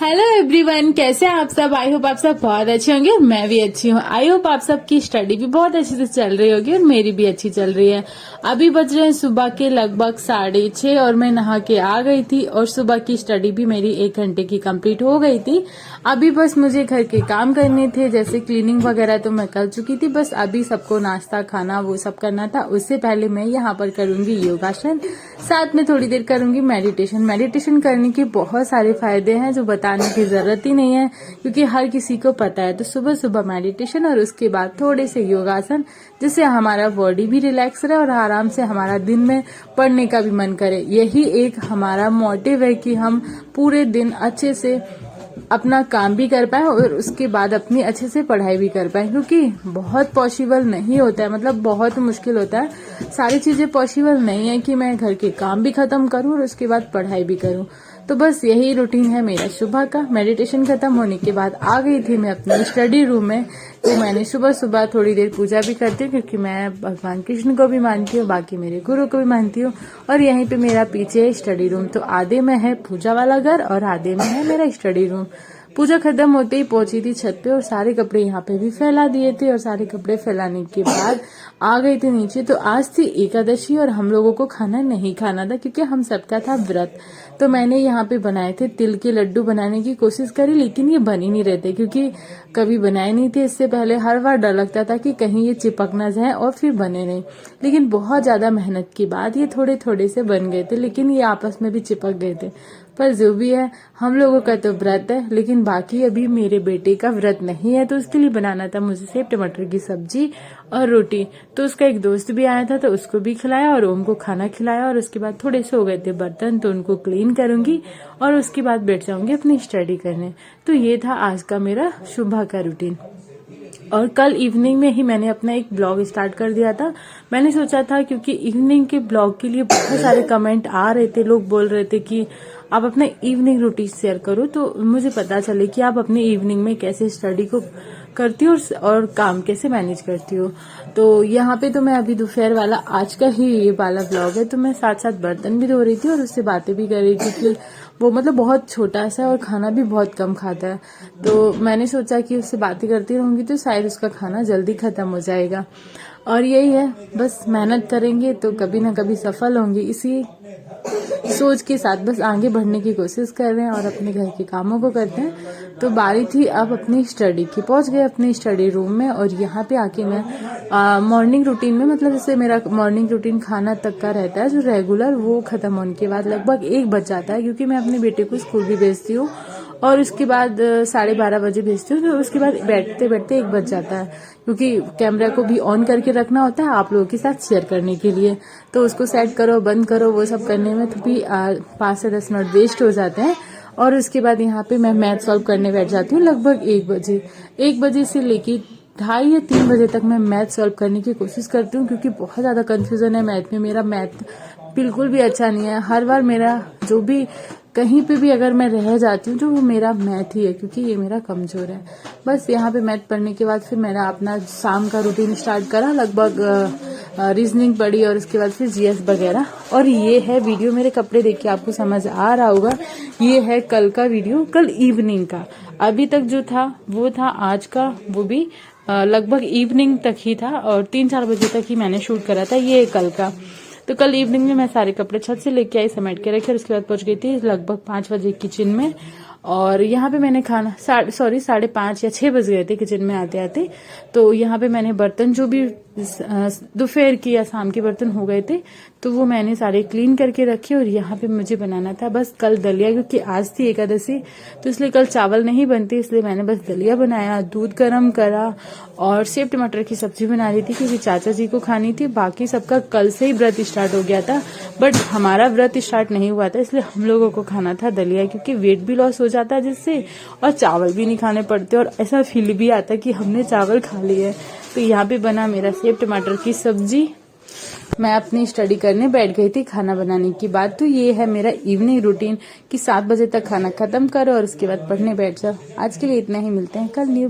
Hello everyone, कैसे हैं आप सब। आई होप आप सब बहुत अच्छे होंगे और मैं भी अच्छी हूँ। आई होप आप सबकी स्टडी भी बहुत अच्छे से चल रही होगी और मेरी भी अच्छी चल रही है। अभी बज रहे हैं सुबह के लगभग 6:30 और मैं नहा के आ गई थी और सुबह की स्टडी भी मेरी 1 घंटे की कंप्लीट हो गई थी। अभी बस मुझे घर के काम करने थे, जैसे क्लीनिंग वगैरह तो मैं कर चुकी थी। बस अभी सबको नाश्ता खाना वो सब करना था। उससे पहले मैं यहाँ पर करूंगी योगासन, साथ में थोड़ी देर करूंगी मेडिटेशन। मेडिटेशन करने के बहुत सारे फायदे हैं जो बताने की जरूरत ही नहीं है, क्योंकि हर किसी को पता है। तो सुबह सुबह मेडिटेशन और उसके बाद थोड़े से योगासन, जिससे हमारा बॉडी भी रिलैक्स रहे और आराम से हमारा दिन में पढ़ने का भी मन करे। यही एक हमारा मोटिव है कि हम पूरे दिन अच्छे से अपना काम भी कर पाए और उसके बाद अपनी अच्छे से पढ़ाई भी कर पाए, क्योंकि बहुत पॉसिबल नहीं होता है, मतलब बहुत मुश्किल होता है। सारी चीजें पॉसिबल नहीं है कि मैं घर के काम भी खत्म करूं और उसके बाद पढ़ाई भी करूं। तो बस यही रूटीन है मेरा सुबह का। मेडिटेशन खत्म होने के बाद आ गई थी मैं अपने स्टडी रूम में। तो मैंने सुबह सुबह थोड़ी देर पूजा भी करती हूँ, क्योंकि मैं भगवान कृष्ण को भी मानती हूँ, बाकी मेरे गुरु को भी मानती हूँ। और यहीं पे मेरा पीछे है स्टडी रूम। तो आधे में है पूजा वाला घर और आधे में है मेरा स्टडी रूम। पूजा खत्म होते ही पहुंची थी छत पे और सारे कपड़े यहाँ पे भी फैला दिए थे और सारे कपड़े फैलाने के बाद आ गई थी नीचे। तो आज थी एकादशी और हम लोगों को खाना नहीं खाना था, क्योंकि हम सबका था व्रत। तो मैंने यहाँ पे बनाए थे तिल के लड्डू बनाने की कोशिश करी, लेकिन ये बन ही नहीं रहे थे, क्योंकि कभी बनाए नहीं थे इससे पहले। हर बार डर लगता था कि कहीं ये चिपक ना जाए और फिर बने नहीं। लेकिन बहुत ज्यादा मेहनत के बाद ये थोड़े थोड़े से बन गए थे, लेकिन ये आपस में भी चिपक गए थे। पर जो भी है, हम लोगों का तो व्रत है, लेकिन बाकी अभी मेरे बेटे का व्रत नहीं है, तो उसके लिए बनाना था मुझे सेब टमाटर की सब्जी और रोटी। तो उसका एक दोस्त भी आया था, तो उसको भी खिलाया और ओम को खाना खिलाया। और उसके बाद थोड़े से हो गए थे बर्तन, तो उनको क्लीन करूंगी और उसके बाद बैठ जाऊंगी अपनी स्टडी करने। तो ये था आज का मेरा सुबह का रूटीन। और कल इवनिंग में ही मैंने अपना एक ब्लॉग स्टार्ट कर दिया था। मैंने सोचा था, क्योंकि इवनिंग के ब्लॉग के लिए बहुत सारे कमेंट आ रहे थे, लोग बोल रहे थे कि आप अपना इवनिंग रूटीन शेयर करो, तो मुझे पता चले कि आप अपने इवनिंग में कैसे स्टडी को करती हो और काम कैसे मैनेज करती हो। तो यहाँ पे तो मैं अभी दोपहर वाला आज का ही ये वाला ब्लॉग है। तो मैं साथ साथ बर्तन भी धो रही थी और उससे बातें भी कर रही थी कि वो मतलब बहुत छोटा सा और खाना भी बहुत कम खाता है। तो मैंने सोचा कि उससे बातें करती रहूंगी तो शायद उसका खाना जल्दी खत्म हो जाएगा। और यही है, बस मेहनत करेंगे तो कभी ना कभी सफल होंगे। इसी सोच के साथ बस आगे बढ़ने की कोशिश कर रहे हैं और अपने घर के कामों को करते हैं। तो बारी थी अब अपनी स्टडी की। पहुंच गए अपनी स्टडी रूम में और यहाँ पे आके मैं मॉर्निंग रूटीन में, मतलब जैसे मेरा मॉर्निंग रूटीन खाना तक का रहता है जो रेगुलर, वो खत्म होने के बाद लगभग 1 बज जाता है, क्योंकि मैं अपने बेटे को स्कूल भी भेजती हूँ और उसके बाद 12:30 बजे भेजती हूँ। तो उसके बाद बैठते बैठते 1 बज जाता है, क्योंकि कैमरा को भी ऑन करके रखना होता है आप लोगों के साथ शेयर करने के लिए। तो उसको सेट करो, बंद करो, वो सब करने में तो भी 5 से 10 मिनट वेस्ट हो जाते हैं। और उसके बाद यहाँ पे मैं मैथ सॉल्व करने बैठ जाती हूँ लगभग 1 बजे। 1 बजे से लेके 2:30 या 3 बजे तक मैं मैथ सॉल्व करने की कोशिश करती हूँ, क्योंकि बहुत ज्यादा कंफ्यूजन है मैथ में। मेरा मैथ बिल्कुल भी अच्छा नहीं है। हर बार मेरा जो भी कहीं पे भी अगर मैं रह जाती हूँ तो वो मेरा मैथ ही है, क्योंकि ये मेरा कमजोर है। बस यहाँ पे मैथ पढ़ने के बाद फिर मेरा अपना शाम का रूटीन स्टार्ट करा। लगभग रीजनिंग पढ़ी और उसके बाद फिर जीएस वगैरह। और ये है वीडियो, मेरे कपड़े देख के आपको समझ आ रहा होगा, ये है कल का वीडियो, कल इवनिंग का। अभी तक जो था वो था आज का, वो भी लगभग इवनिंग तक ही था और 3-4 बजे तक ही मैंने शूट करा था। ये कल का। तो कल इवनिंग में मैं सारे कपड़े छत से लेके आई, समेट के रखे और उसके बाद पहुंच गई थी लगभग 5 बजे किचन में। और यहाँ पे मैंने खाना 5:30 या 6 बज गए थे किचन में आते आते। तो यहाँ पे मैंने बर्तन जो भी दोपहर की या शाम के बर्तन हो गए थे, तो वो मैंने सारे क्लीन करके रखे। और यहाँ पे मुझे बनाना था बस कल दलिया, क्योंकि आज थी एकादशी, तो इसलिए कल चावल नहीं बनते, इसलिए मैंने बस दलिया बनाया, दूध गर्म करा और सेब टमाटर की सब्जी बना रही थी, क्योंकि चाचा जी को खानी थी। बाकी सबका कल से ही व्रत स्टार्ट हो गया था, बट हमारा व्रत स्टार्ट नहीं हुआ था, इसलिए हम लोगों को खाना था दलिया, क्योंकि वेट भी लॉस हो जाता है जिससे, और चावल भी नहीं खाने पड़ते और ऐसा फील भी आता कि हमने चावल खा लिए। तो यहाँ पे बना मेरा सेब टमाटर की सब्जी। मैं अपनी स्टडी करने बैठ गई थी खाना बनाने की बात। तो ये है मेरा इवनिंग रूटीन कि 7 बजे तक खाना खत्म करो और उसके बाद पढ़ने बैठ जाओ। आज के लिए इतना ही, मिलते हैं कल न्यू